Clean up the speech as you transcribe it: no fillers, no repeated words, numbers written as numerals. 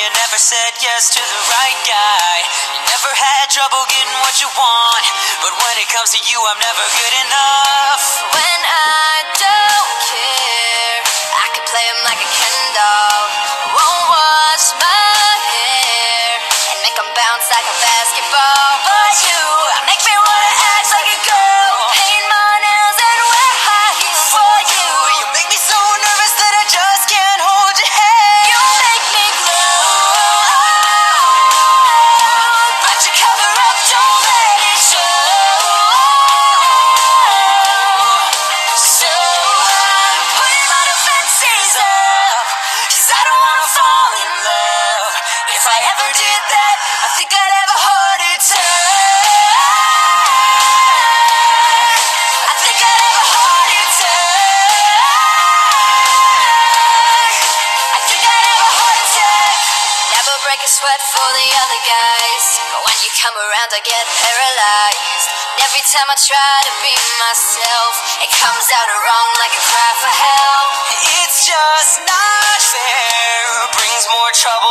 you never said yes to the right guy. You never had trouble getting what you want, but when it comes to you, I'm never good enough. When I don't care, I can play him like a Ken doll. Won't wash my hair and make him bounce like a basketball. But you make me wanna act like a girl, paint my nails and wear high heels for you. You make me so nervous that I just can't hold your hand. You make me glow, but you cover up, don't let it show. So I'm putting my defenses up, 'cause I don't wanna fall in love. If I ever did that, I think I'd have a heart attack. I think I'd have a heart attack. I think I'd have a heart attack. Never break a sweat for the other guys, but when you come around I get paralyzed. And every time I try to be myself, it comes out wrong like a cry for help. It's just not fair. Brings more trouble